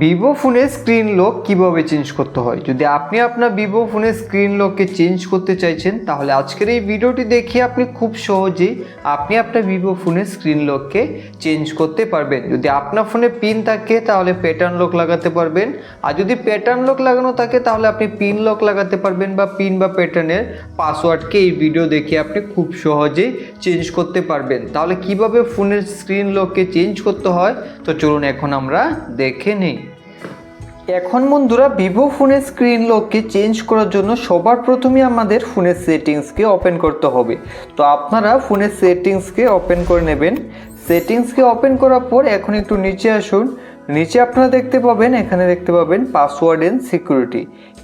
Vivo ফোনের screen lock কিভাবে change করতে হয়। যদি আপনি আপনার ভিভো ফোনের স্ক্রিন লককে চেঞ্জ করতে চাইছেন তাহলে আজকের এই ভিডিওটি দেখে আপনি খুব সহজেই আপনার ভিভো ফোনের স্ক্রিন লককে চেঞ্জ করতে পারবেন। যদি আপনার ফোনে পিন থাকে তাহলে প্যাটার্ন লক লাগাতে পারবেন, আর যদি প্যাটার্ন লক লাগানো থাকে তাহলে আপনি পিন লক লাগাতে পারবেন বা পিন বা প্যাটার্নের পাসওয়ার্ডকে এই ভিডিও দেখে আপনি খুব সহজেই চেঞ্জ করতে পারবেন। তাহলে কিভাবে ফোনের স্ক্রিন লককে চেঞ্জ করতে হয় তো চলুন এখন আমরা দেখে নিই। এখন বন্ধুরা ভিভো ফোনের স্ক্রিন লককে চেঞ্জ করার জন্য সবার প্রথমে আমাদের ফোনের সেটিংসকে ওপেন করতে হবে। তো আপনারা ফোনের সেটিংসকে ওপেন করে নেবেন। সেটিংসকে ওপেন করার পর এখন একটু নিচে আসুন। নিচে আপনারা দেখতে পাবেন, এখানে দেখতে পাবেন পাসওয়ার্ড এন্ড সিকিউরিটি।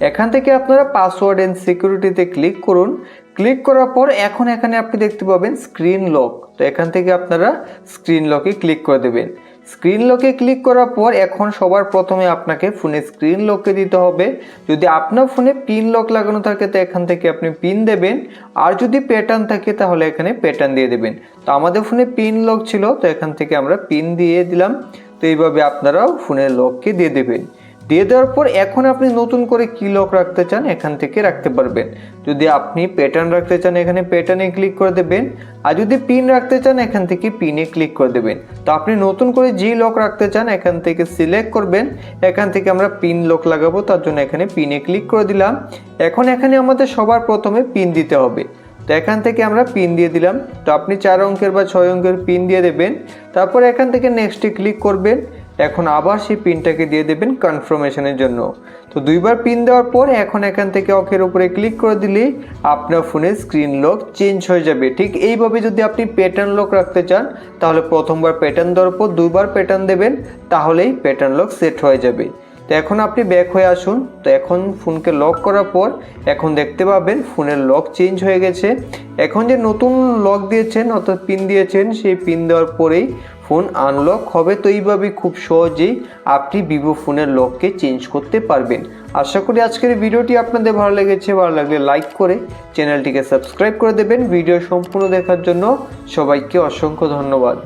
এখান থেকে আপনারা পাসওয়ার্ড এন্ড সিকিউরিটিতে ক্লিক করুন। ক্লিক করার পর এখন এখানে আপনি দেখতে পাবেন স্ক্রিন লক। তো এখান থেকে আপনারা স্ক্রিন লকে ক্লিক করে দেবেন। স্ক্রিন লকে ক্লিক করার পর এখন সবার প্রথমে আপনাকে ফোনে স্ক্রিন লককে দিতে হবে। যদি আপনার ফোনে পিন লক লাগানো থাকে তো এখান থেকে আপনি পিন দেবেন, আর যদি প্যাটার্ন থাকে তাহলে এখানে প্যাটার্ন দিয়ে দেবেন। তো আমাদের ফোনে পিন লক ছিল তো এখান থেকে আমরা পিন দিয়ে দিলাম। তো এইভাবে আপনারাও ফোনের লককে দিয়ে দেবেন। দিয়ে দেওয়ার পর এখন আপনি নতুন করে কি লক রাখতে চান এখান থেকে রাখতে পারবেন। যদি আপনি প্যাটার্ন রাখতে চান এখানে প্যাটার্নে ক্লিক করে দেবেন, আর যদি পিন রাখতে চান এখান থেকে পিনে ক্লিক করে দেবেন। তো আপনি নতুন করে যে লক রাখতে চান এখান থেকে সিলেক্ট করবেন। এখান থেকে আমরা পিন লক লাগাবো, তার জন্য এখানে পিনে ক্লিক করে দিলাম। এখন এখানে আমাদের সবার প্রথমে পিন দিতে হবে। তো এখান থেকে আমরা পিন দিয়ে দিলাম। তো আপনি 4 অঙ্কের বা 6 অঙ্কের পিন দিয়ে দেবেন। তারপর এখান থেকে নেক্সটে ক্লিক করবেন। এখন আবার সেই পিনটাকে দিয়ে দেবেন কনফার্মেশনের জন্য। তো 2বার পিন দেওয়ার পর এখন এখান থেকে অকের উপরে ক্লিক করে দিলেই আপনার ফোনের স্ক্রিন লক চেঞ্জ হয়ে যাবে। ঠিক এইভাবে যদি আপনি প্যাটার্ন লক রাখতে চান তাহলে প্রথমবার প্যাটার্ন দেওয়ার পর 2বার প্যাটার্ন দেবেন, তাহলেই প্যাটার্ন লক সেট হয়ে যাবে। তো এখন আপনি ব্যাক হয়ে আসুন। তো এখন ফোনকে লক করার পর এখন দেখতে পাবেন ফোনের লক চেঞ্জ হয়ে গেছে। এখন যে নতুন লক দিয়েছেন অর্থাৎ পিন দিয়েছেন সেই পিন দেওয়ার পরেই ফোন আনলক হবে। তো এইভাবে খুব সহজেই আপনি ভিভো ফোনের লককে চেঞ্জ করতে পারবেন। আশা করি আজকের ভিডিওটি আপনাদের ভালো লেগেছে। ভালো লাগলে লাইক করে চ্যানেলটিকে সাবস্ক্রাইব করে দেবেন। ভিডিও সম্পূর্ণ দেখার জন্য সবাইকে অসংখ্য ধন্যবাদ।